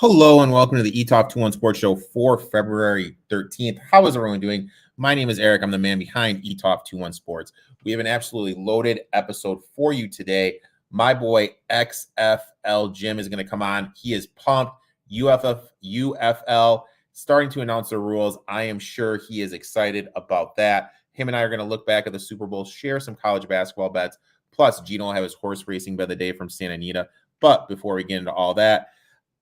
Hello and welcome to the Etoft21sports Show for February 13th. How is everyone doing? My name is Eric. I'm the man behind Etoft21sports. We have an absolutely loaded episode for you today. My boy XFL Jim is going to come on. He is pumped. UFL starting to announce the rules. I am sure he is excited about that. Him and I are going to look back at the Super Bowl, share some college basketball bets. Plus, Gino will have his horse racing bet of the day from Santa Anita. But before we get into all that,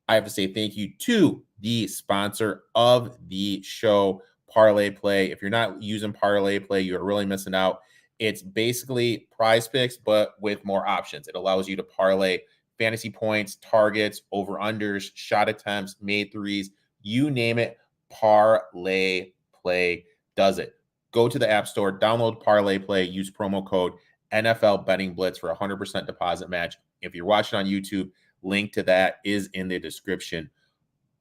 I have to say thank you to the sponsor of the show, Parlay Play. If you're not using Parlay Play, you're really missing out. It's basically Prize Picks, but with more options. It allows you to parlay fantasy points, targets, over-unders, shot attempts, made threes, you name it. Parlay Play does it. Go to the App Store, download Parlay Play, use promo code NFL Betting Blitz for a 100% deposit match. If you're watching on YouTube, link to that is in the description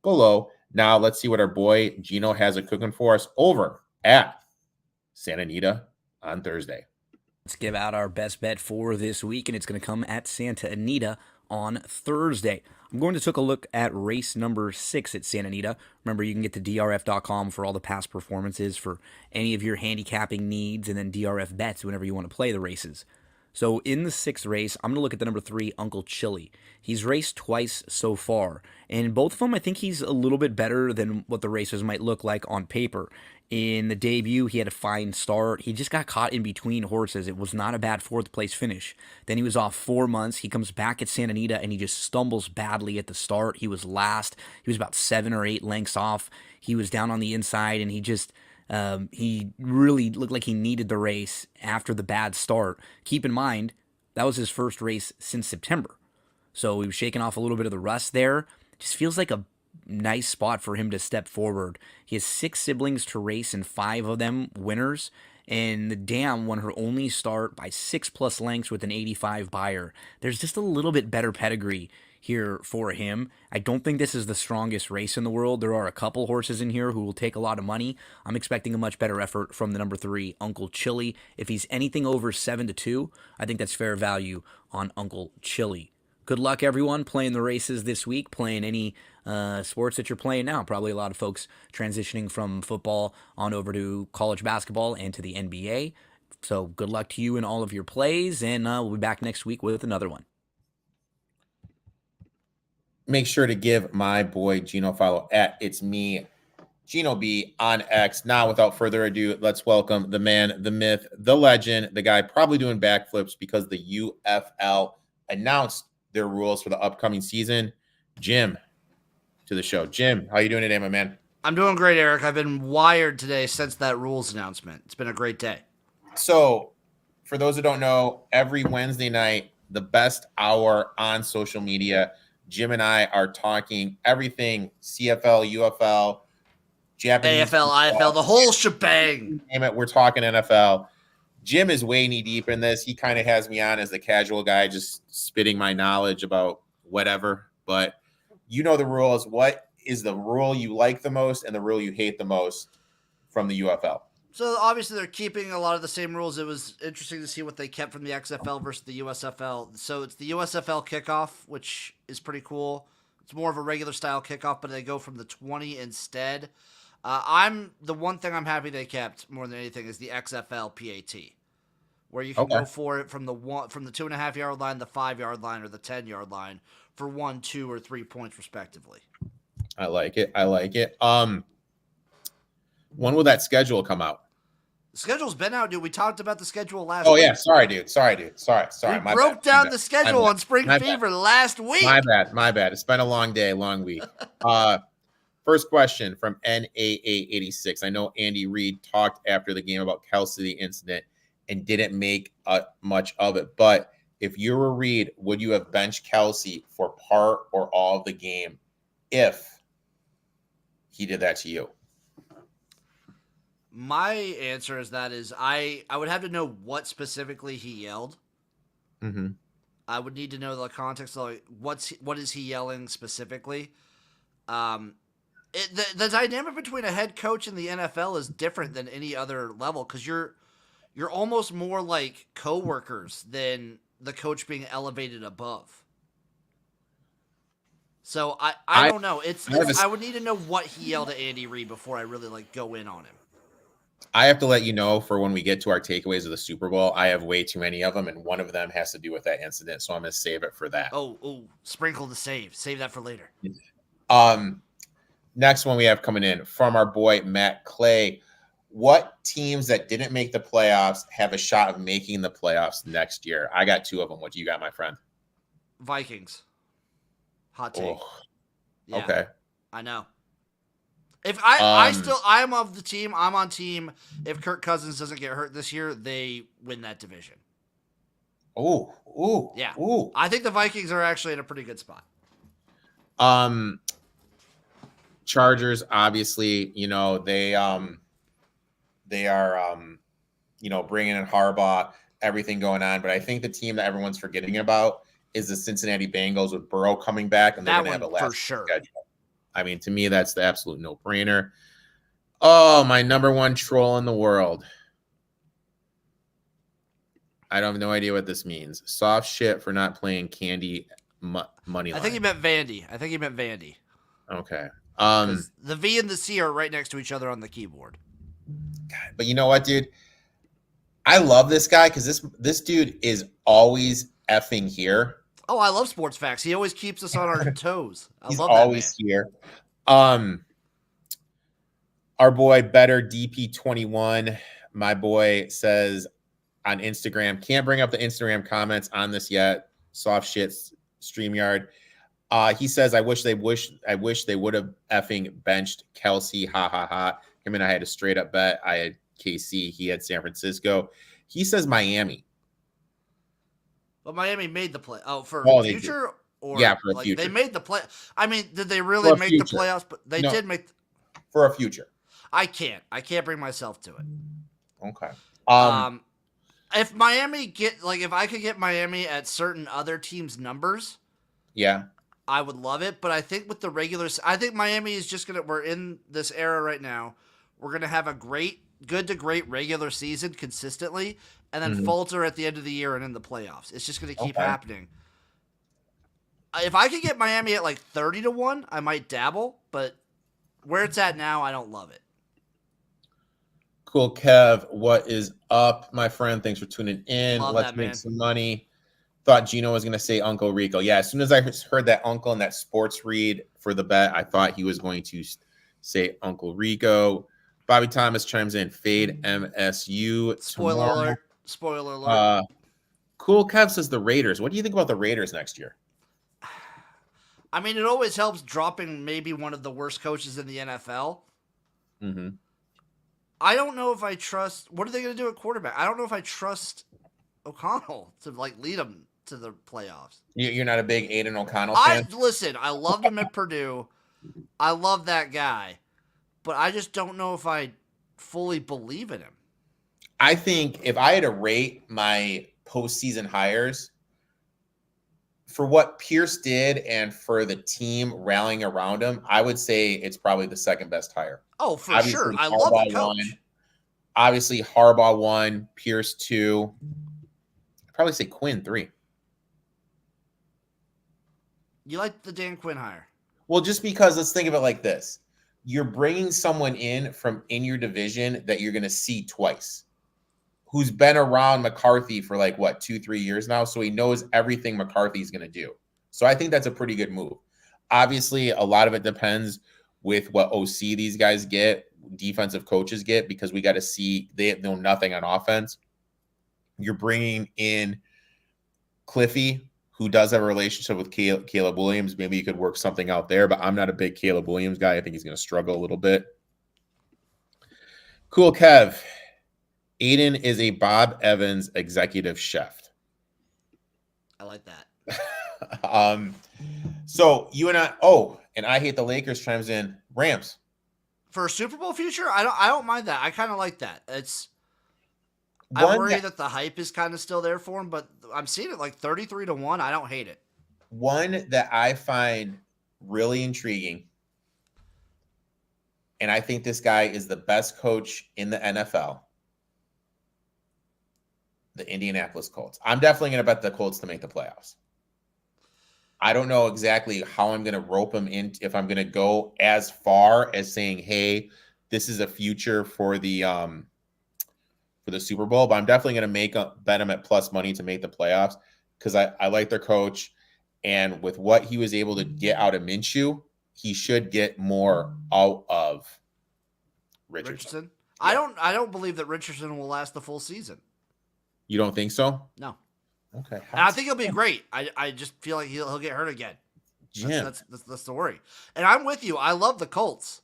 below. Now, let's see what our boy Gino has cooking for us over at Santa Anita on Thursday. Let's give out our best bet for this week, and it's going to come at Santa Anita on Thursday. I'm going to take a look at race number 6 at Santa Anita. Remember, you can get to drf.com for all the past performances for any of your handicapping needs, and then DRF bets whenever you want to play the races. So in the 6th race, I'm going to look at the number 3, Uncle Chili. He's raced twice so far, and both of them, I think he's a little bit better than what the races might look like on paper. In the debut, he had a fine start. He just got caught in between horses. It was not a bad 4th place finish. Then he was off 4 months. He comes back at Santa Anita, and he just stumbles badly at the start. He was last. He was about 7 or 8 lengths off. He was down on the inside, and he really looked like he needed the race after the bad start. Keep in mind, that was his first race since September. So he was shaking off a little bit of the rust there. Just feels like a nice spot for him to step forward. He has 6 siblings to race and 5 of them winners. And the Dam won her only start by 6+ lengths with an 85 buyer. There's just a little bit better pedigree here for him. I don't think this is the strongest race in the world. There are a couple horses in here who will take a lot of money. I'm expecting a much better effort from the number 3, Uncle Chili. If he's anything over 7-2, I think that's fair value on Uncle Chili. Good luck, everyone, playing the races this week, playing any sports that you're playing now. Probably a lot of folks transitioning from football on over to college basketball and to the NBA. So good luck to you in all of your plays, and we'll be back next week with another one. Make sure to give my boy Gino a follow at It's Me, Gino B on X. Now, without further ado, let's welcome the man, the myth, the legend, the guy probably doing backflips because the UFL announced their rules for the upcoming season. Jim, to the show. Jim, how you doing today, my man? I'm doing great, Eric. I've been wired today since that rules announcement. It's been a great day. So, for those who don't know, every Wednesday night, the best hour on social media, Jim and I are talking everything CFL, UFL, Japanese AFL, IFL, the whole shebang. Name it, we're talking NFL. Jim is way knee deep in this. He kind of has me on as the casual guy, just spitting my knowledge about whatever. But you know the rules. What is the rule you like the most and the rule you hate the most from the UFL? So obviously they're keeping a lot of the same rules. It was interesting to see what they kept from the XFL versus the USFL. So it's the USFL kickoff, which is pretty cool. It's more of a regular style kickoff, but they go from the 20 instead. The one thing I'm happy they kept more than anything is the XFL PAT, where you can go for it from the 2.5 yard line, the 5 yard line, or the 10 yard line for 1, 2, or 3 points respectively. I like it. When will that schedule come out? The schedule's been out, dude. We talked about the schedule last week. Oh, yeah. Sorry, dude. Sorry. We broke down the schedule on Spring Fever last week. My bad. It's been a long day, long week. First question from NAA86. I know Andy Reid talked after the game about Kelsey incident and didn't make much of it. But if you were Reid, would you have benched Kelsey for part or all of the game if he did that to you? My answer is I would have to know what specifically he yelled. Mm-hmm. I would need to know the context of what is he yelling specifically. The dynamic between a head coach and the NFL is different than any other level because you're almost more like coworkers than the coach being elevated above. So I don't know. I would need to know what he yelled at Andy Reid before I really like go in on him. I have to let you know for when we get to our takeaways of the Super Bowl, I have way too many of them, and one of them has to do with that incident. So I'm going to save it for that. Oh, sprinkle the save. Save that for later. Next one we have coming in from our boy Matt Clay. What teams that didn't make the playoffs have a shot of making the playoffs next year? I got two of them. What do you got, my friend? Vikings. Hot take. Oh, yeah, okay. I know. If I'm of the team, I'm on team. If Kirk Cousins doesn't get hurt this year, they win that division. Yeah. I think the Vikings are actually in a pretty good spot. Chargers, obviously, they are, bringing in Harbaugh, everything going on. But I think the team that everyone's forgetting about is the Cincinnati Bengals with Burrow coming back, and they're going to have a last for sure. schedule. I mean, to me, that's the absolute no-brainer. Oh, my number one troll in the world. I don't have no idea what this means. Soft shit for not playing Candy money line. I think he meant Vandy. Okay. Because the V and the C are right next to each other on the keyboard. God, but you know what, dude? I love this guy because this dude is always effing here. Oh, I love sports facts. He always keeps us on our toes. He's always here. Our boy Better DP21, my boy, says on Instagram, can't bring up the Instagram comments on this yet. Soft shit StreamYard. He says, I wish they would have effing benched Kelsey. Ha ha ha. Him and I had a straight up bet. I had KC. He had San Francisco. He says Miami. But Miami made the play. Oh, for future? Or yeah, for a future. They made the play. I mean, did they really make the playoffs? But they did make. For a future. I can't bring myself to it. Okay. If Miami if I could get Miami at certain other teams' numbers. Yeah. I would love it. But I think with the I think Miami is just we're in this era right now. We're going to have a good to great regular season consistently, and then falter at the end of the year and in the playoffs. It's just going to keep happening. If I could get Miami at 30-1, I might dabble, but where it's at now, I don't love it. Cool, Kev. What is up, my friend? Thanks for tuning in. Let's make some money. Thought Gino was going to say Uncle Rico. Yeah, as soon as I heard that uncle and that sports read for the bet, I thought he was going to say Uncle Rico. Bobby Thomas chimes in, fade MSU. Spoiler alert. Cool Kev says the Raiders. What do you think about the Raiders next year? I mean, it always helps dropping maybe one of the worst coaches in the NFL. Mm-hmm. I don't know if I trust. What are they going to do at quarterback? I don't know if I trust O'Connell to lead them to the playoffs. You're not a big Aiden O'Connell fan? Listen, I loved him at Purdue. I love that guy. But I just don't know if I fully believe in him. I think if I had to rate my postseason hires for what Pierce did and for the team rallying around him, I would say it's probably the second best hire. Oh, for sure. I love the coach. Obviously, Harbaugh 1, Pierce 2. I'd probably say Quinn 3. You like the Dan Quinn hire? Well, just because let's think of it like this. You're bringing someone in from in your division that you're going to see twice, who's been around McCarthy for 2-3 years now. So he knows everything McCarthy's going to do. So I think that's a pretty good move. Obviously, a lot of it depends with what OC these guys get, defensive coaches get, because we got to see they know nothing on offense. You're bringing in Cliffy, who does have a relationship with Caleb Williams. Maybe you could work something out there, but I'm not a big Caleb Williams guy. I think he's going to struggle a little bit. Cool, Kev. Aiden is a Bob Evans executive chef. I like that. So you and I hate the Lakers chimes in Rams. For a Super Bowl future, I don't mind that. I kind of like that. I worry that the hype is kind of still there for him, but I'm seeing it 33-1. I don't hate it. One that I find really intriguing, and I think this guy is the best coach in the NFL, the Indianapolis Colts. I'm definitely going to bet the Colts to make the playoffs. I don't know exactly how I'm going to rope him in, if I'm going to go as far as saying, hey, this is a future for the Super Bowl, but I'm definitely going to bet him at plus money to make the playoffs because I like their coach. And with what he was able to get out of Minshew, he should get more out of Richardson. Yeah. I don't believe that Richardson will last the full season. You don't think so? No. Okay. And I think he'll be great. I just feel like he'll get hurt again. Jim. That's the worry. And I'm with you. I love the Colts.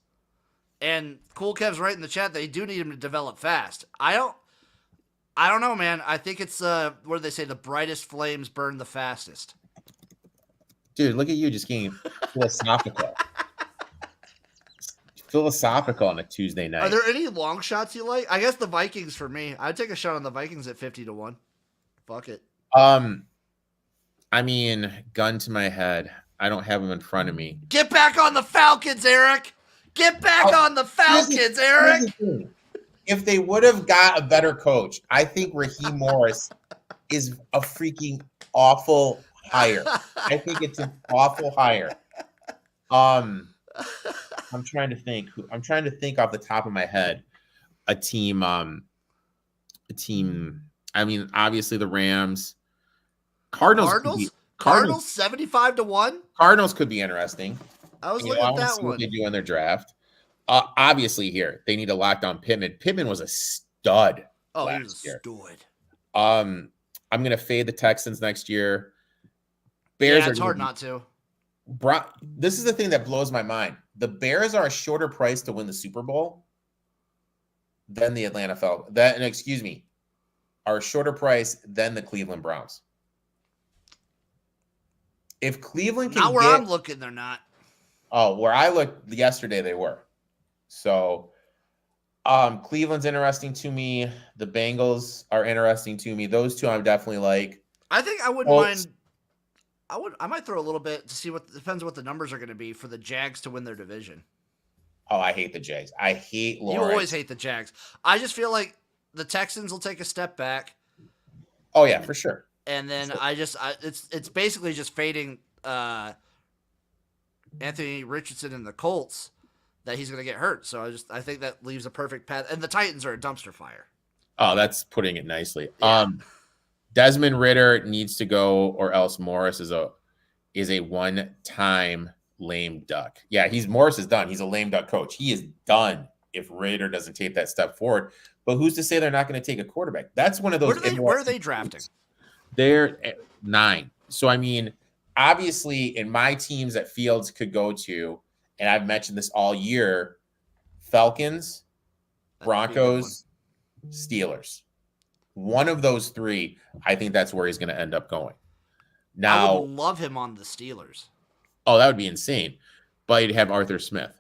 And Cool Kev's right in the chat. They do need him to develop fast. I don't know, man. I think it's what do they say? The brightest flames burn the fastest. Dude, look at you just getting philosophical. Philosophical on a Tuesday night. Are there any long shots you like? I guess the Vikings for me. I'd take a shot on the Vikings at 50-1. Fuck it. I mean, gun to my head. I don't have them in front of me. Get back on the Falcons, Eric. Get back on the Falcons, Eric. If they would have got a better coach, I think Raheem Morris is a freaking awful hire. I think it's an awful hire. I'm trying to think. I'm trying to think off the top of my head. A team. I mean, obviously the Rams. Cardinals 75-1. Cardinals could be interesting. I was looking at that one. What they do in their draft. Obviously, here they need to lock down Pittman. Pittman was a stud. Oh, he was a stud. I'm gonna fade the Texans next year. Bears. Yeah, it's hard not to. This is the thing that blows my mind. The Bears are a shorter price to win the Super Bowl than the Atlanta Falcons. Are a shorter price than the Cleveland Browns. If Cleveland can not where I'm looking, they're not. Oh, where I looked yesterday, they were. So, Cleveland's interesting to me. The Bengals are interesting to me. Those two I definitely like. I think I wouldn't mind. I might throw a little bit to see depends what the numbers are going to be for the Jags to win their division. Oh, I hate the Jags. I hate Lawrence. You always hate the Jags. I just feel like the Texans will take a step back. Oh yeah, for sure. And then it's basically just fading Anthony Richardson and the Colts that he's going to get hurt. So I think that leaves a perfect path. And the Titans are a dumpster fire. Oh, that's putting it nicely. Yeah. Desmond Ridder needs to go, or else Morris is a one-time lame duck. Yeah, Morris is done. He's a lame duck coach. He is done if Ridder doesn't take that step forward. But who's to say they're not going to take a quarterback? That's one of those. Where are they drafting? They're at 9. So I mean, obviously, in my teams that Fields could go to, and I've mentioned this all year: Falcons, Broncos, Steelers. One of those 3, I think that's where he's going to end up going. Now, I would love him on the Steelers. Oh, that would be insane. But he'd have Arthur Smith.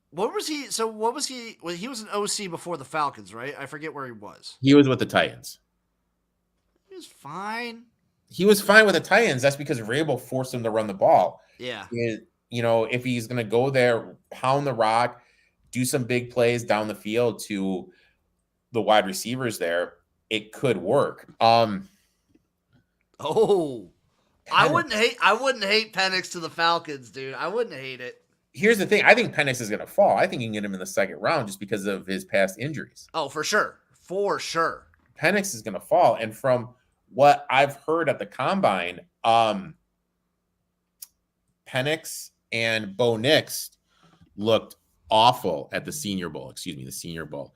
What was he? So what was he? Well, he was an OC before the Falcons, right? I forget where he was. He was with the Titans. He was fine. He was fine with the Titans. That's because Vrabel forced him to run the ball. Yeah. If he's going to go there, pound the rock, do some big plays down the field to the wide receivers there, it could work. I wouldn't hate Penix to the Falcons, dude. I wouldn't hate it. Here's the thing. I think Penix is going to fall. I think you can get him in the second round just because of his past injuries. Oh, for sure. For sure. Penix is going to fall. And from what I've heard at the combine, Penix and Bo Nix looked awful at the Senior Bowl. The Senior Bowl.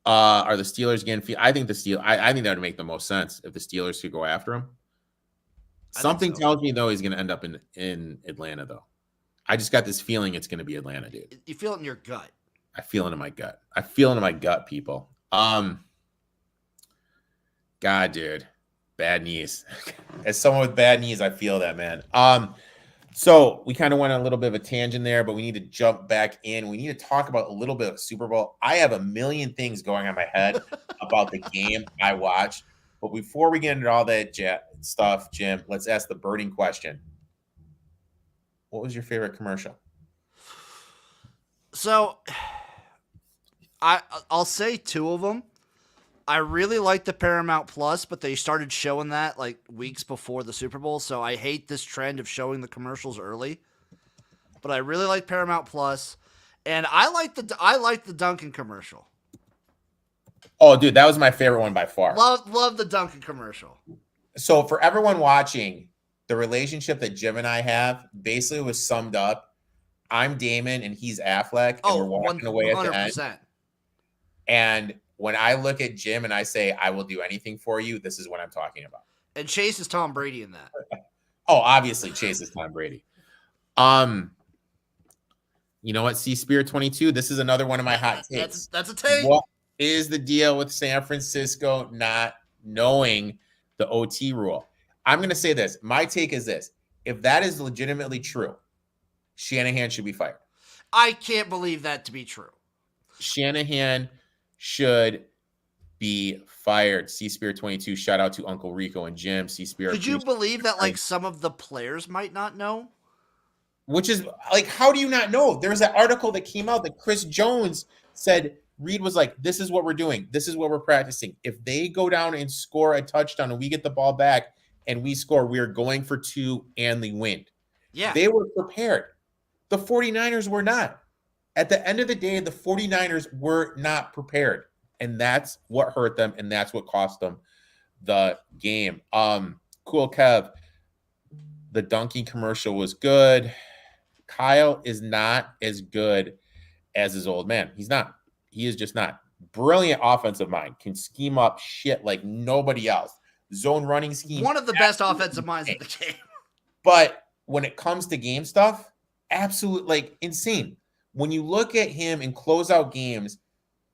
Are the Steelers getting? I think I think that would make the most sense if the Steelers could go after him. Something tells me though he's going to end up in Atlanta though. I just got this feeling it's going to be Atlanta, dude. You feel it in your gut. I feel it in my gut. I feel it in my gut, people. God, dude, bad knees. As someone with bad knees, I feel that, man. So we kind of went on a little bit of a tangent there, but we need to jump back in. We need to talk about a little bit of Super Bowl. I have a million things going on my head about the game I watched. But before we get into all that stuff, Jim, let's ask the burning question. What was your favorite commercial? So I'll say 2 of them. I really like the Paramount Plus, but they started showing that like weeks before the Super Bowl, so I hate this trend of showing the commercials early. But I really like Paramount Plus, and I like the Dunkin' commercial. Oh, dude, that was my favorite one by far. Love the Dunkin' commercial. So for everyone watching, the relationship that Jim and I have basically was summed up. I'm Damon and he's Affleck, and we're walking away at the end. And when I look at Jim and I say, I will do anything for you, this is what I'm talking about. And Chase is Tom Brady in that. Oh, obviously Chase is Tom Brady. You know what? sWhatGSaidPodcast, this is another one of my hot takes. That's a take. What is the deal with San Francisco not knowing the OT rule? I'm going to say this. My take is this. If that is legitimately true, Shanahan should be fired. I can't believe that to be true. Shanahan should be fired. sWhatGSaidPodcast, shout out to Uncle Rico and Jim. sWhatGSaid. Could you believe that like some of the players might not know? Which is like, how do you not know? There was an article that came out that Chris Jones said Reed was like, this is what we're doing. This is what we're practicing. If they go down and score a touchdown and we get the ball back and we score, we are going for 2 and the win. Yeah. They were prepared. The 49ers were not. At the end of the day, the 49ers were not prepared. And that's what hurt them. And that's what cost them the game. Cool Kev. The Dunkin' commercial was good. Kyle is not as good as his old man. He's not. He is just not. Brilliant offensive mind. Can scheme up shit like nobody else. Zone running scheme. One of the best offensive minds in the game. But when it comes to game stuff, absolute, like, insane. When you look at him in closeout games,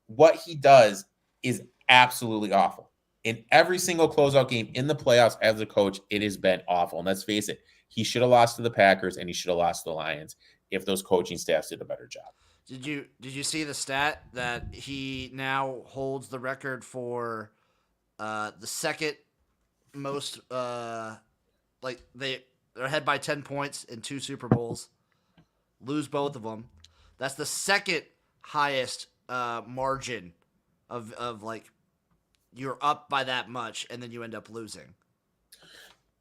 what he does is absolutely awful. In every single closeout game in the playoffs as a coach, it has been awful. And let's face it, he should have lost to the Packers and he should have lost to the Lions if those coaching staffs did a better job. Did you see the stat that he now holds the record for the second most like they're ahead by 10 points in 2 Super Bowls, lose both of them. That's the second highest margin of like you're up by that much and then you end up losing.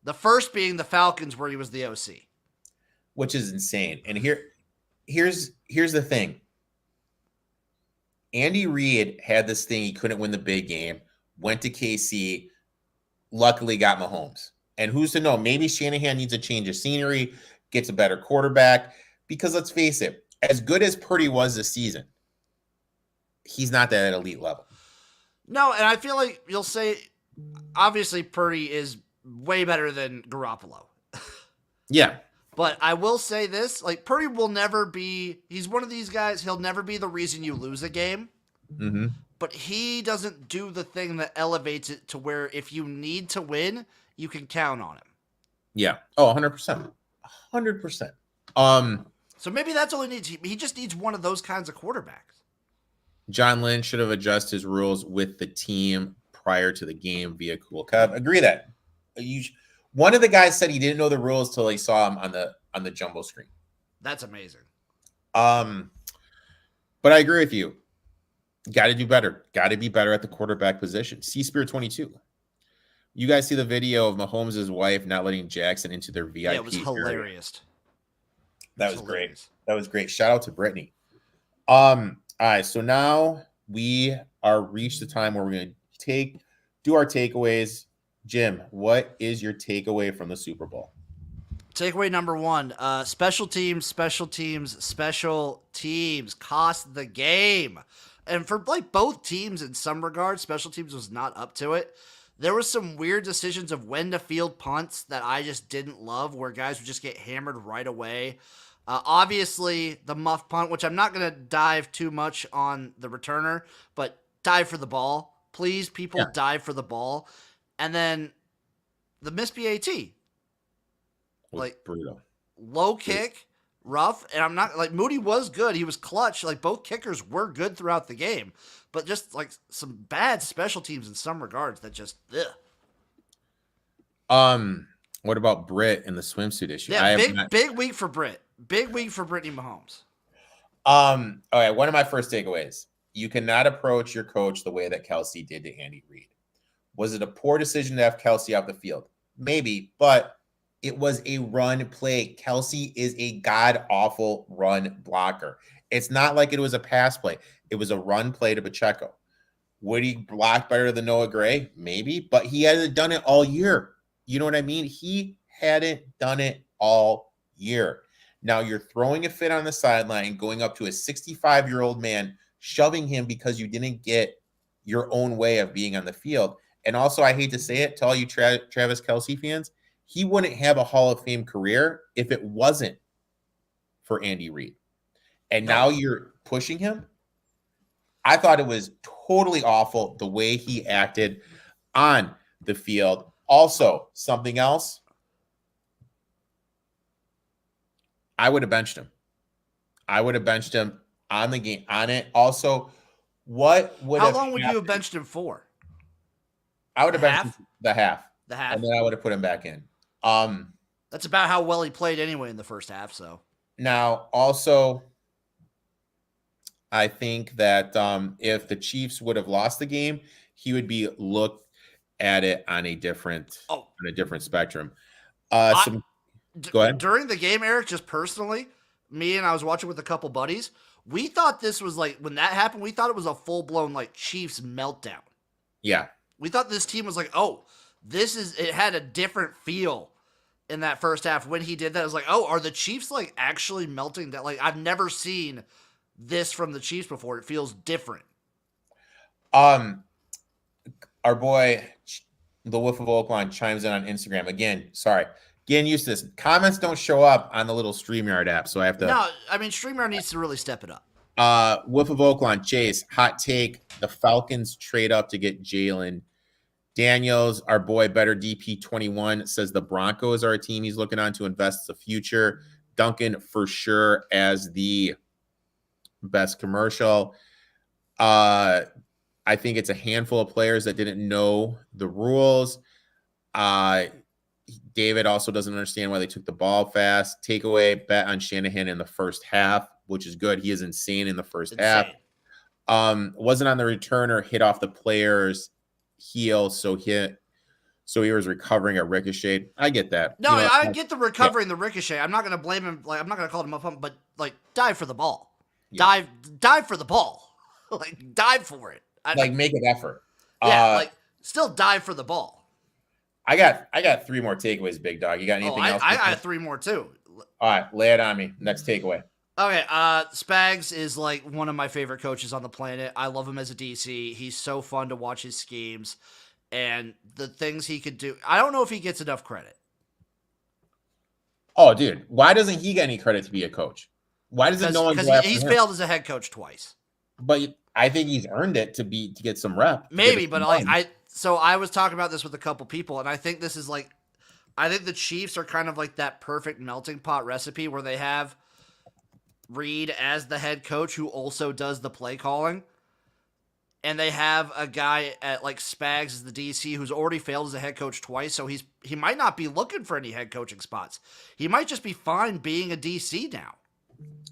The first being the Falcons where he was the OC. Which is insane. And here's the thing. Andy Reid had this thing. He couldn't win the big game. Went to KC. Luckily got Mahomes. And who's to know? Maybe Shanahan needs a change of scenery, gets a better quarterback. Because let's face it, as good as Purdy was this season, he's not that at elite level. No, and I feel like you'll say, obviously Purdy is way better than Garoppolo. Yeah. But I will say this, like Purdy will never be, he's one of these guys, he'll never be the reason you lose a game. Mm-hmm. But he doesn't do the thing that elevates it to where if you need to win, you can count on him. Yeah. Oh, 100%. 100%. So maybe that's all he needs. He just needs one of those kinds of quarterbacks. John Lynn should have adjusted his rules with the team prior to the game via Cool Cub. Agree that. One of the guys said he didn't know the rules till he saw him on the jumbo screen. That's amazing. But I agree with you. Got to do better. Got to be better at the quarterback position. sWhatGSaidPodcast. You guys see the video of Mahomes' wife not letting Jackson into their VIP? Yeah, it was hilarious. That was great. That was great. Shout out to Brittany. All right, so now we are reached the time where we're going to do our takeaways. Jim, what is your takeaway from the Super Bowl? Takeaway number 1, special teams cost the game. And for like both teams in some regards, special teams was not up to it. There was some weird decisions of when to field punts that I just didn't love, where guys would just get hammered right away. Obviously, the muff punt, which I'm not going to dive too much on the returner, but dive for the ball. Please, people, dive for the ball. And then the missed PAT. Like, brutal. Low kick, rough. And I'm not, like, Moody was good. He was clutch. Like, both kickers were good throughout the game. But just, like, some bad special teams in some regards that just, What about Britt and the swimsuit issue? Yeah, big week for Britt. Big week for Brittany Mahomes. All right, one of my first takeaways. You cannot approach your coach the way that Kelsey did to Andy Reid. Was it a poor decision to have Kelsey off the field? Maybe, but it was a run play. Kelsey is a god-awful run blocker. It's not like it was a pass play. It was a run play to Pacheco. Would he block better than Noah Gray? Maybe, but he hasn't done it all year. You know what I mean? He hadn't done it all year. Now you're throwing a fit on the sideline, going up to a 65-year-old man, shoving him because you didn't get your own way of being on the field. And also, I hate to say it to all you Travis Kelce fans, he wouldn't have a Hall of Fame career if it wasn't for Andy Reid. And now you're pushing him. I thought it was totally awful the way he acted on the field. Also, something else, I would have benched him. I would have benched him on the game, on it. Also, what would How long would you have benched him for? I would have benched him the half. The half. And then I would have put him back in. That's about how well he played anyway in the first half. So now, also, I think that if the Chiefs would have lost the game, he would be looked at it on a different spectrum. Go ahead. During the game, Eric, just personally, me and I was watching with a couple buddies. We thought this was like, when that happened, we thought it was a full-blown like Chiefs meltdown. Yeah. We thought this team was like, oh, it had a different feel in that first half when he did that. It was like, oh, are the Chiefs like actually melting down? Like, I've never seen this from the Chiefs before. It feels different. Our boy, the Wolf of Oakland, chimes in on Instagram. Again, sorry. Getting used to this. Comments don't show up on the little StreamYard app, so I have to. No, I mean, StreamYard needs to really step it up. Wolf of Oakland, Chase, hot take. The Falcons trade up to get Jalen Daniels. Our boy, Better DP21, says the Broncos are a team he's looking on to invest the future. Duncan, for sure, as the best commercial. I think it's a handful of players that didn't know the rules. David also doesn't understand why they took the ball fast. Takeaway, bet on Shanahan in the first half, which is good. He is insane in the first half. Wasn't on the returner, hit off the player's heel, so he was recovering a ricochet. I get that. No, I get the recovering the ricochet. I'm not going to blame him. Like, I'm not going to call him up, but like, dive for the ball. Yeah. Dive for the ball. Like, dive for it. Make an effort. Yeah, still dive for the ball. I got three more takeaways, big dog. You got anything else? I got three more too. All right, lay it on me. Next takeaway. Okay, Spags is like one of my favorite coaches on the planet. I love him as a DC. He's so fun to watch his schemes and the things he could do. I don't know if he gets enough credit. Oh, dude, why doesn't he get any credit to be a coach? Why doesn't no one? Because he's failed as a head coach twice. But I think he's earned it to get some rep. Maybe, but So I was talking about this with a couple people, and I think this is like, I think the Chiefs are kind of like that perfect melting pot recipe where they have Reid as the head coach who also does the play calling, and they have a guy at like Spags as the DC who's already failed as a head coach twice, so he might not be looking for any head coaching spots. He might just be fine being a DC now.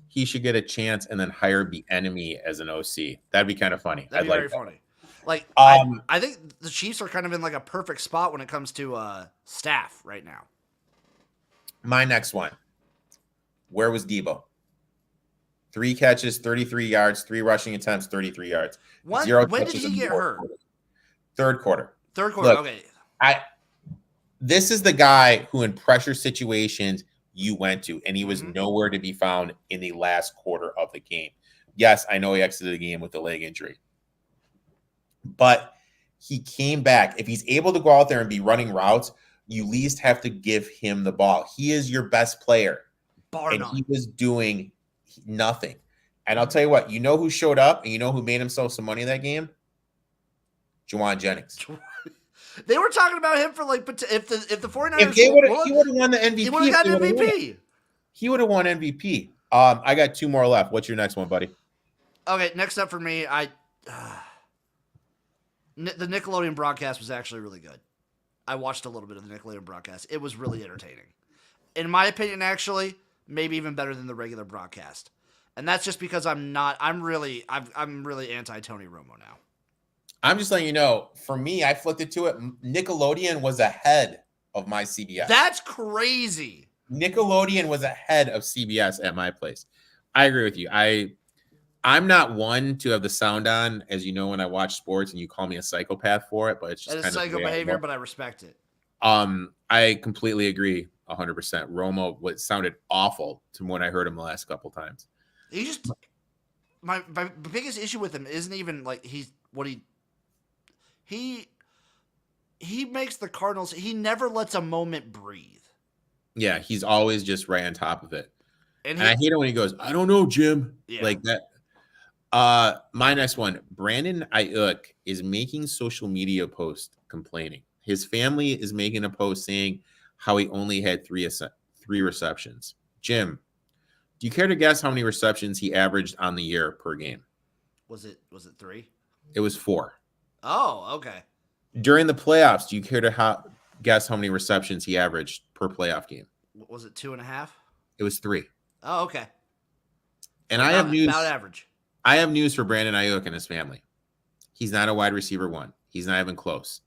He should get a chance and then hire the enemy as an OC. That'd be kind of funny. That'd be very funny. Like, I think the Chiefs are kind of in like a perfect spot when it comes to staff right now. My next one. Where was Debo? 3 catches, 33 yards, 3 rushing attempts, 33 yards. When did he get hurt? Third quarter. Third quarter, Look, okay. This is the guy who in pressure situations you went to, and he was nowhere to be found in the last quarter of the game. Yes, I know he exited the game with a leg injury. But he came back. If he's able to go out there and be running routes, you at least have to give him the ball. He is your best player. He was doing nothing. And I'll tell you what, you know who showed up and you know who made himself some money that game? Juwan Jennings. They were talking about him for like, if the 49ers he would have won the MVP. He would have got MVP. He would have won MVP. I got 2 more left. What's your next one, buddy? Okay, next up for me, the Nickelodeon broadcast was actually really good. I watched a little bit of the Nickelodeon broadcast. It was really entertaining. In my opinion, actually, maybe even better than the regular broadcast. And that's just because I'm really anti Tony Romo now. I'm just letting you know, for me, I flipped it to it. Nickelodeon was ahead of my CBS. That's crazy. Nickelodeon was ahead of CBS at my place. I agree with you. I'm not one to have the sound on, as you know, when I watch sports, and you call me a psychopath for it, but it's just That is kind of psycho behavior, but I respect it. I completely agree 100%. Romo sounded awful to when I heard him the last couple times. He just my biggest issue with him isn't even like he makes the Cardinals. He never lets a moment breathe. Yeah, he's always just right on top of it. And I hate it when he goes, I don't know, Jim. Yeah. Like that. My next one, Brandon Ayuk is making social media posts complaining. His family is making a post saying how he only had three receptions. Jim, do you care to guess how many receptions he averaged on the year per game? Was it 3? It was 4. Oh, okay. During the playoffs, do you care to guess how many receptions he averaged per playoff game? Was it 2.5? It was 3. Oh, okay. And I have news. About average. I have news for Brandon Ayuk and his family. He's not a wide receiver 1. He's not even close.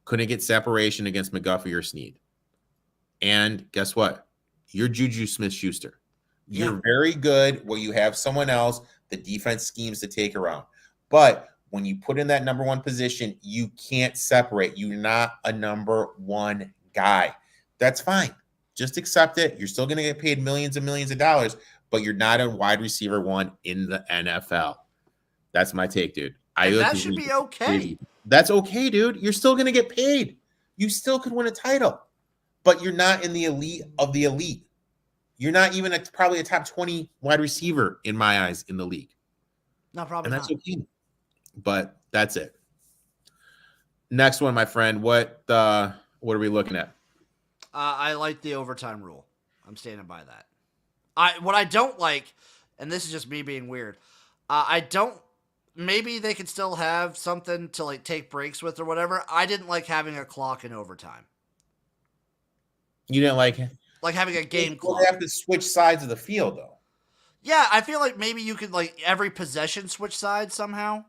Couldn't get separation against McGuffey or Snead. And guess what? You're Juju Smith-Schuster. You're very good where you have someone else, the defense schemes to take around. But when you put in that number 1 position, you can't separate. You're not a number 1 guy. That's fine. Just accept it. You're still going to get paid millions and millions of dollars, but you're not a wide receiver 1 in the NFL. That's my take, dude. That should be okay. That's okay, dude. You're still going to get paid. You still could win a title, but you're not in the elite of the elite. You're not even probably a top 20 wide receiver in my eyes in the league. No, probably not. And that's okay. But that's it. Next one, my friend. What are we looking at? I like the overtime rule. I'm standing by that. What I don't like, and this is just me being weird, maybe they could still have something to like take breaks with or whatever. I didn't like having a clock in overtime. You didn't like it? Like having a game clock. They have to switch sides of the field, though. Yeah, I feel like maybe you could like every possession switch sides somehow.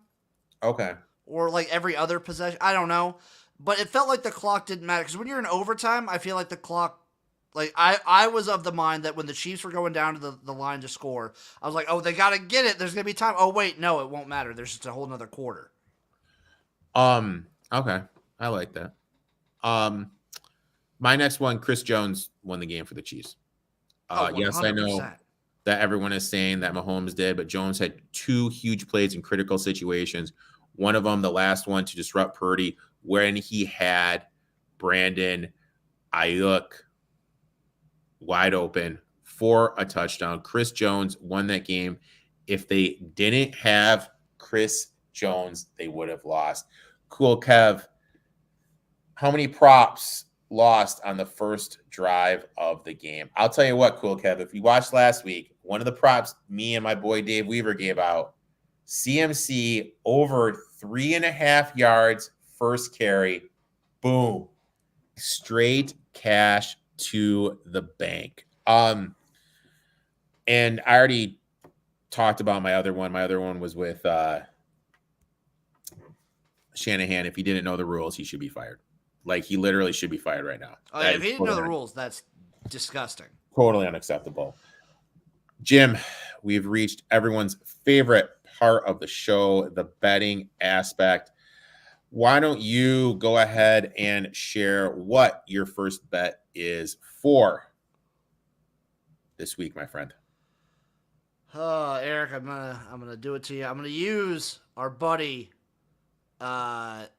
Okay. Or like every other possession. I don't know. But it felt like the clock didn't matter. Because when you're in overtime, I feel like the clock... Like, I was of the mind that when the Chiefs were going down to the line to score, I was like, oh, they got to get it. There's going to be time. Oh, wait, no, it won't matter. There's just a whole nother quarter. Okay. I like that. My next one, Chris Jones won the game for the Chiefs. Yes, I know that everyone is saying that Mahomes did, but Jones had 2 huge plays in critical situations. One of them, the last one, to disrupt Purdy, when he had Brandon Ayuk wide open for a touchdown. Chris Jones won that game. If they didn't have Chris Jones, they would have lost. Cool Kev, how many props lost on the first drive of the game? I'll tell you what, Cool Kev, if you watched last week, one of the props me and my boy Dave Weaver gave out, CMC over 3.5 yards, first carry, boom, straight cash to the bank. And I already talked about my other one. My other one was with Shanahan. If he didn't know the rules, he should be fired. Like, he literally should be fired right now. Oh, yeah, if he didn't know the rules, that's disgusting. Totally unacceptable. Jim, we've reached everyone's favorite part of the show, the betting aspect. Why don't you go ahead and share what your first bet is for this week, my friend? Eric, I'm gonna do it to you. I'm gonna use our buddy. Where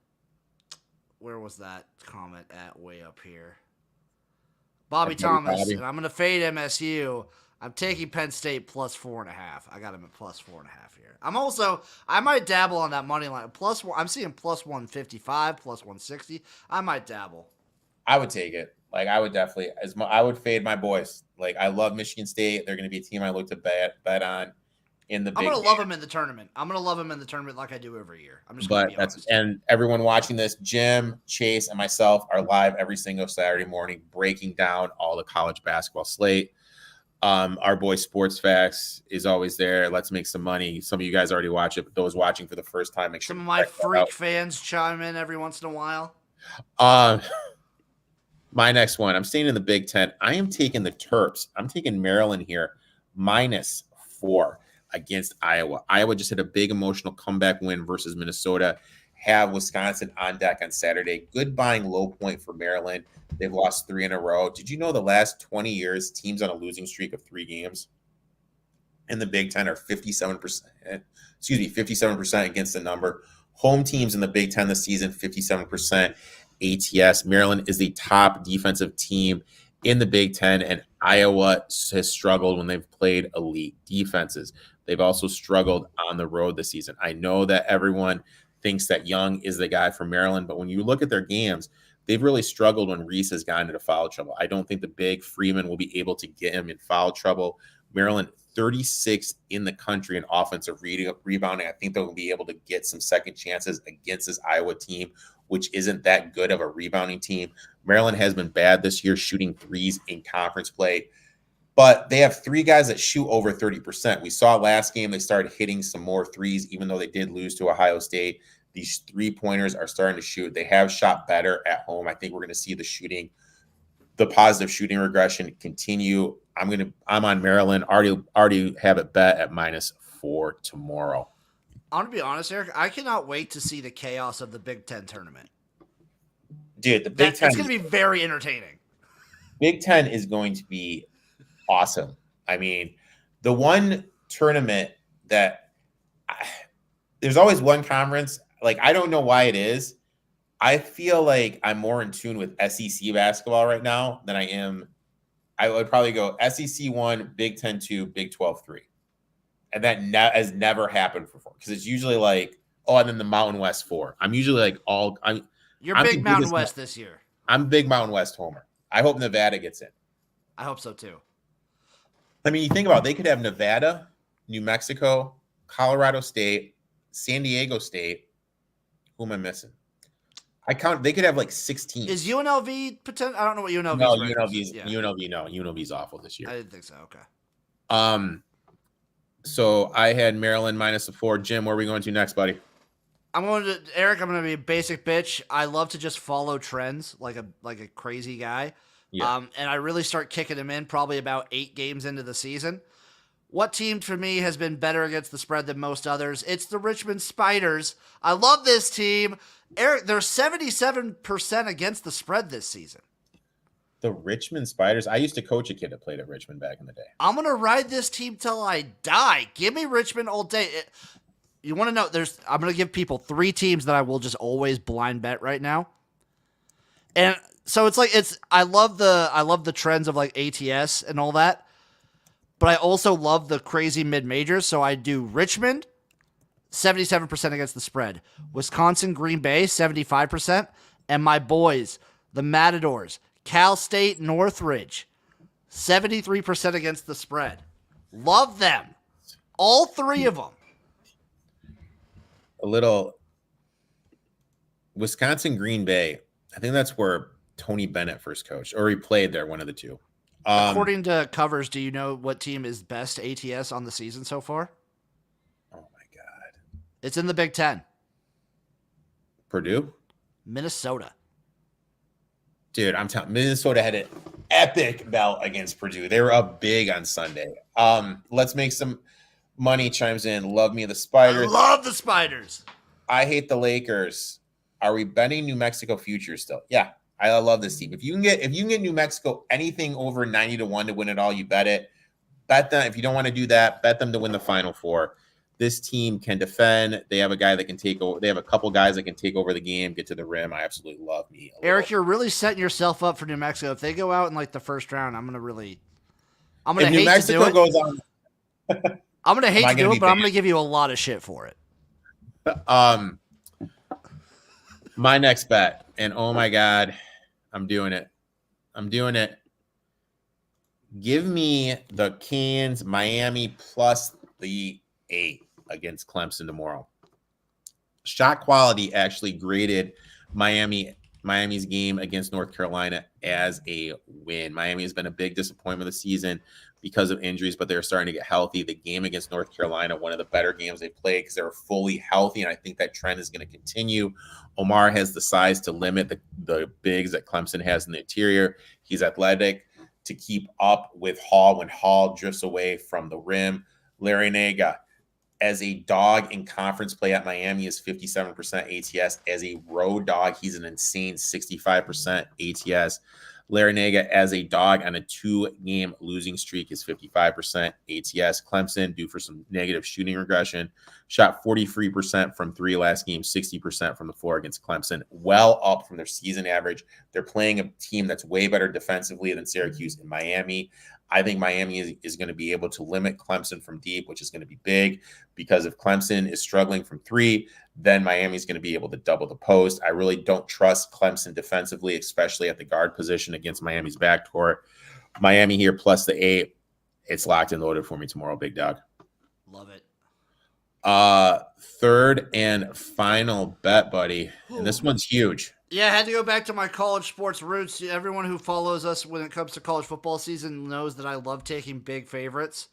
was that comment at? Way up here. Bobby Thomas. Bobby. And I'm gonna fade MSU. I'm taking Penn State plus 4.5. I got him at plus 4.5 here. I might dabble on that money line. I'm seeing plus 155, plus 160. I might dabble. I would take it. Like, I would definitely, I would fade my boys. Like, I love Michigan State. They're going to be a team I look to bet on in the big game. I'm going to love them in the tournament. I'm going to love them in the tournament like I do every year. I'm just going to be honest. And everyone watching this, Jim, Chase, and myself are live every single Saturday morning breaking down all the college basketball slate. Our boy Sports Facts is always there. Let's make some money. Some of you guys already watch it, but those watching for the first time, make sure Some of my freak fans chime in every once in a while. My next one, I'm staying in the Big Ten. I am taking the Terps. I'm taking Maryland here, -4 against Iowa. Iowa just had a big emotional comeback win versus Minnesota. Have Wisconsin on deck on Saturday. Good buying low point for Maryland. They've lost 3 in a row. Did you know the last 20 years, teams on a losing streak of 3 games in the Big Ten are 57%? 57% against the number. Home teams in the Big Ten this season, 57% ATS. Maryland is the top defensive team in the Big Ten, and Iowa has struggled when they've played elite defenses. They've also struggled on the road this season. I know that everyone thinks that Young is the guy from Maryland, but when you look at their games, they've really struggled when Reese has gotten into foul trouble. I don't think the big Freeman will be able to get him in foul trouble. Maryland, 36th in the country in offensive rebounding. I think they'll be able to get some second chances against this Iowa team, which isn't that good of a rebounding team. Maryland has been bad this year shooting threes in conference play, but they have 3 guys that shoot over 30%. We saw last game they started hitting some more threes, even though they did lose to Ohio State. These 3-pointers are starting to shoot. They have shot better at home. I think we're going to see the positive shooting regression continue. I'm on Maryland. Already have it bet at -4 tomorrow. I'm going to be honest, Eric. I cannot wait to see the chaos of the Big Ten tournament. Dude, the Big Ten. It's going to be very entertaining. Big Ten is going to be awesome. I mean, the one tournament that there's always one conference. Like, I don't know why it is. I feel like I'm more in tune with SEC basketball right now than I am. I would probably go SEC 1, Big Ten 2, Big 12 3. And that has never happened before because it's usually like, and then the Mountain West 4. I'm usually like You're big Mountain West this year. I'm big Mountain West homer. I hope Nevada gets in. I hope so too. I mean, you think about it, they could have Nevada, New Mexico, Colorado State, San Diego State. Who am I missing? They could have like 16. Is UNLV potential? I don't know what UNLV is. No, UNLV's awful this year. I didn't think so. Okay. So I had Maryland -4. Jim, where are we going to next, buddy? Eric, I'm going to be a basic bitch. I love to just follow trends like a crazy guy. Yeah. And I really start kicking him in probably about 8 games into the season. What team for me has been better against the spread than most others? It's the Richmond Spiders. I love this team. Eric, they're 77% against the spread this season. The Richmond Spiders? I used to coach a kid that played at Richmond back in the day. I'm going to ride this team till I die. Give me Richmond all day. You want to know, I'm going to give people 3 teams that I will just always blind bet right now. And so I love the trends of like ATS and all that. But I also love the crazy mid-majors, so I do Richmond, 77% against the spread. Wisconsin, Green Bay, 75%. And my boys, the Matadors, Cal State, Northridge, 73% against the spread. Love them. All 3 of them. A little Wisconsin, Green Bay. I think that's where Tony Bennett first coached, or he played there, one of the two. According to covers, do you know what team is best ATS on the season so far? Oh, my God. It's in the Big Ten. Purdue? Minnesota. Dude, I'm telling you, Minnesota had an epic bout against Purdue. They were up big on Sunday. Let's make some money chimes in. Love me the Spiders. I love the Spiders. I hate the Lakers. Are we betting New Mexico futures still? Yeah. I love this team. If you can get New Mexico anything over 90-1 to win it all, you bet it. Bet them. If you don't want to do that, bet them to win the Final Four. This team can defend. They have a guy that can take over. They have a couple guys that can take over the game, get to the rim. I absolutely love me. Eric, you're really setting yourself up for New Mexico. If they go out in like the first round, I'm gonna hate New Mexico to do it. Goes on. I'm gonna hate to do it, but I'm gonna give you a lot of shit for it. My next bet, and oh my God, I'm doing it. Give me the Canes, Miami plus the 8 against Clemson tomorrow. Shot quality actually graded Miami Miami's game against North Carolina as a win. Miami has been a big disappointment this season because of injuries, but they're starting to get healthy. The game against North Carolina, one of the better games they played because they were fully healthy, and I think that trend is going to continue. Omar has the size to limit the bigs that Clemson has in the interior. He's athletic to keep up with Hall when Hall drifts away from the rim. Larinaga, as a dog in conference play at Miami, is 57% ATS. As a road dog, he's an insane 65% ATS. Larinaga, as a dog on a 2-game losing streak, is 55% ATS. Clemson, due for some negative shooting regression, shot 43% from 3 last game, 60% from the floor against Clemson, well up from their season average. They're playing a team that's way better defensively than Syracuse and Miami. I think Miami is going to be able to limit Clemson from deep, which is going to be big because if Clemson is struggling from 3, then Miami is going to be able to double the post. I really don't trust Clemson defensively, especially at the guard position against Miami's backcourt. Miami here plus the 8. It's locked and loaded for me tomorrow, big dog. Love it. Third and final bet, buddy. And this one's huge. Yeah, I had to go back to my college sports roots. Everyone who follows us when it comes to college football season knows that I love taking big favorites.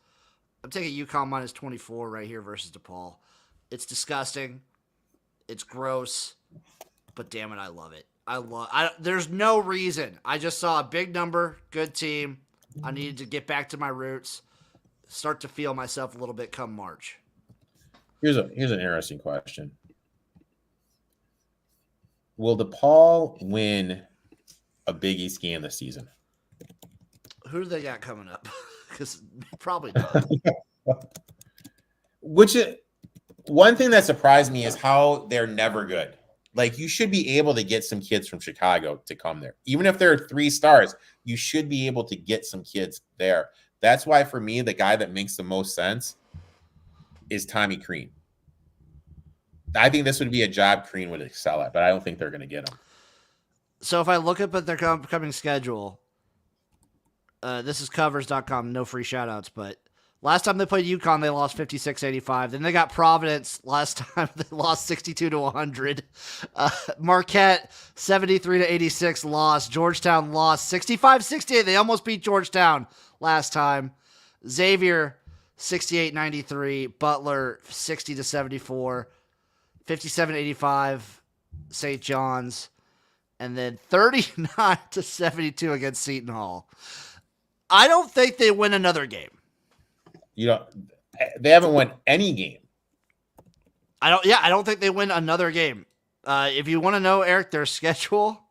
I'm taking UConn minus 24 right here versus DePaul. It's disgusting. It's gross. But damn it, I love it. There's no reason. I just saw a big number, good team. I needed to get back to my roots, start to feel myself a little bit come March. Here's an interesting question. Will DePaul win a Big East game this season? Who do they got coming up? Because probably not. One thing that surprised me is how they're never good. Like, you should be able to get some kids from Chicago to come there. Even if they're 3 stars, you should be able to get some kids there. That's why, for me, the guy that makes the most sense is Tommy Crean. I think this would be a job Crean would excel at, but I don't think they're going to get him. So if I look up at their upcoming schedule, this is covers.com, no free shoutouts, but last time they played UConn, they lost 56-85. Then they got Providence last time. They lost 62-100. Marquette, 73-86 loss. Georgetown lost 65-68. They almost beat Georgetown last time. Xavier, 68-93. Butler, 60-74. 57-85, St. John's, and then 39-72 against Seton Hall. I don't think they win another game. They haven't won any game. I don't think they win another game. If you want to know, Eric, their schedule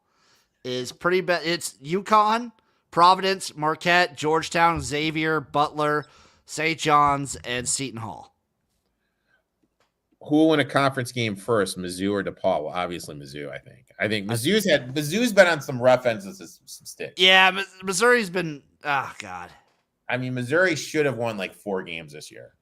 is pretty bad. It's UConn, Providence, Marquette, Georgetown, Xavier, Butler, St. John's, and Seton Hall. Who will win a conference game first, Mizzou or DePaul? Well, obviously Mizzou, I think. I think Mizzou's been on some rough ends of some sticks. Yeah, Missouri's been, oh, God. I mean, Missouri should have won like 4 games this year.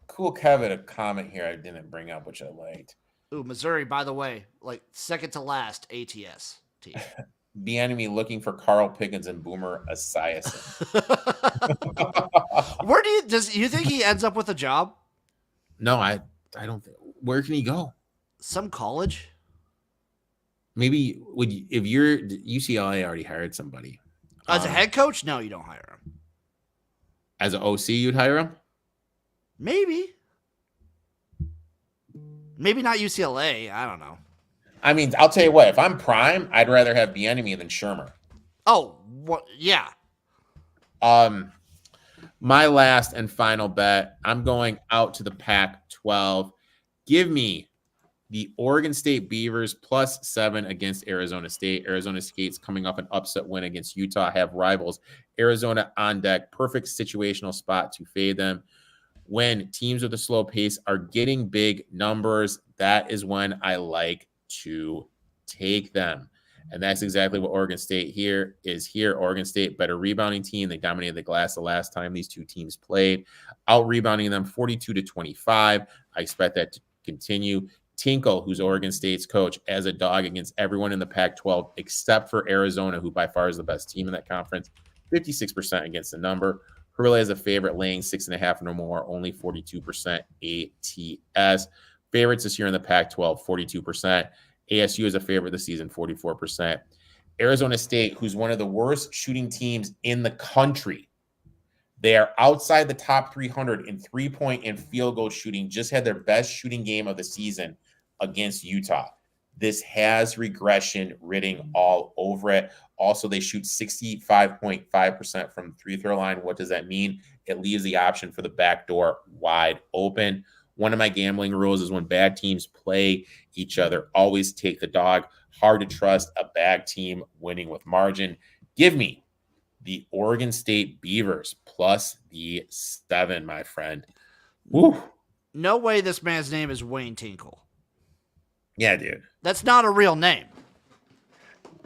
Cool Kevin, a comment here I didn't bring up, which I liked. Ooh, Missouri, by the way, like second to last ATS team. The enemy looking for Carl Pickens and Boomer Esiason. Where do you think he ends up with a job? No, I don't think. Where can he go? Some college? Maybe if you're UCLA already hired somebody. As a head coach? No, you don't hire him. As an OC, you'd hire him? Maybe. Maybe not UCLA. I don't know. I mean, I'll tell you what. If I'm Prime, I'd rather have Bieniemy than Shermer. Oh, what? Yeah. My last and final bet. I'm going out to the Pac-12. Give me the Oregon State Beavers +7 against Arizona State. Arizona State's coming off an upset win against Utah. Have rivals Arizona on deck. Perfect situational spot to fade them. When teams with a slow pace are getting big numbers, that is when I like to take them. And that's exactly what Oregon State is. Oregon State, better rebounding team. They dominated the glass the last time these two teams played. Out-rebounding them 42-25. I expect that to continue. Tinkle, who's Oregon State's coach, as a dog against everyone in the Pac-12 except for Arizona, who by far is the best team in that conference. 56% against the number. Hurley as a favorite, laying 6.5 or more, only 42% ATS. Favorites this year in the Pac-12, 42%. ASU is a favorite this season, 44%. Arizona State, who's one of the worst shooting teams in the country. They are outside the top 300 in three-point and field goal shooting, just had their best shooting game of the season against Utah. This has regression written all over it. Also, they shoot 65.5% from the free throw line. What does that mean? It leaves the option for the back door wide open. One of my gambling rules is when bad teams play each other, always take the dog. Hard to trust a bad team winning with margin. Give me the Oregon State Beavers plus the 7, my friend. Woo. No way this man's name is Wayne Tinkle. Yeah, dude. That's not a real name.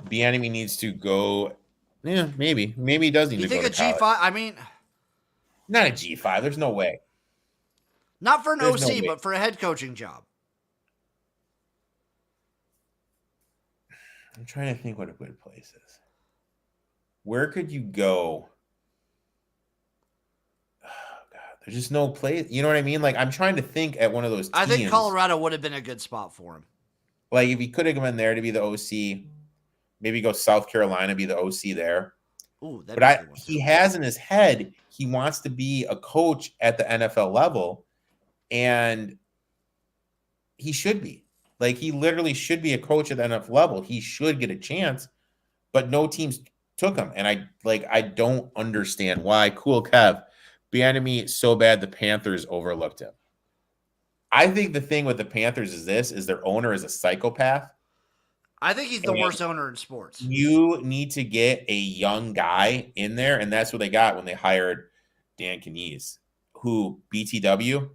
The enemy needs to go. Yeah, maybe. Maybe he does need to go to college. You think a G5? I mean, not a G5. There's no way. Not for an OC, but for a head coaching job. I'm trying to think what a good place is. Where could you go? Oh, God. There's just no place. You know what I mean? Like, I'm trying to think at one of those teams. I think Colorado would have been a good spot for him. Like, if he could have been there to be the OC, maybe go South Carolina, be the OC there. Ooh, but he has in his head, he wants to be a coach at the NFL level, and he should be. Like, he literally should be a coach at the NFL level. He should get a chance, but no teams took him. And I don't understand why. Cool Kev, Bieniemy so bad the Panthers overlooked him. I think the thing with the Panthers is their owner is a psychopath. I think he's the worst owner in sports. You need to get a young guy in there, and that's what they got when they hired Dan Kanies, who BTW,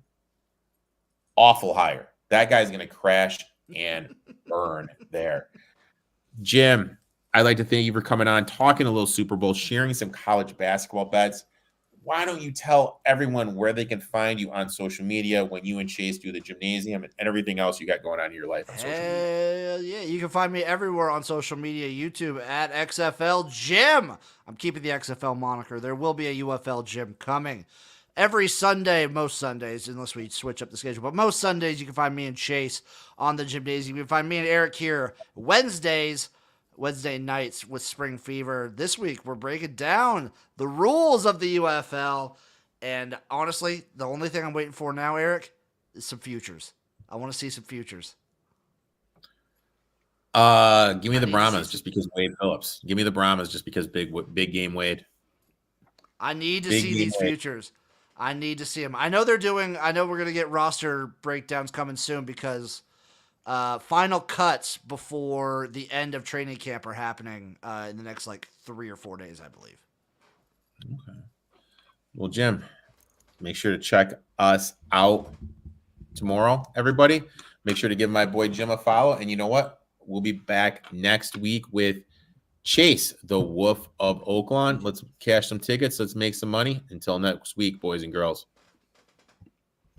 awful hire. That guy's going to crash and burn there. Jim, I'd like to thank you for coming on, talking a little Super Bowl, sharing some college basketball bets. Why don't you tell everyone where they can find you on social media when you and Chase do the gymnasium and everything else you got going on in your life on social media? Yeah, you can find me everywhere on social media, YouTube at XFL Gym. I'm keeping the XFL moniker. There will be a UFL Gym coming every Sunday, most Sundays, unless we switch up the schedule. But most Sundays, you can find me and Chase on the gymnasium. You can find me and Eric here Wednesday nights with Spring Fever. This week, we're breaking down the rules of the UFL. And honestly, the only thing I'm waiting for now, Eric, is some futures. I want to see some futures. Give me the Brahmas just because Wade Phillips. Give me the Brahmas just because big game Wade. I need to see these futures. I need to see them. I know we're going to get roster breakdowns coming soon because final cuts before the end of training camp are happening in the next 3 or 4 days, I believe. Okay. Well, Jim, make sure to check us out tomorrow, everybody. Make sure to give my boy Jim a follow. And you know what? We'll be back next week with Chase, the Wolf of Oakland. Let's cash some tickets. Let's make some money. Until next week, boys and girls.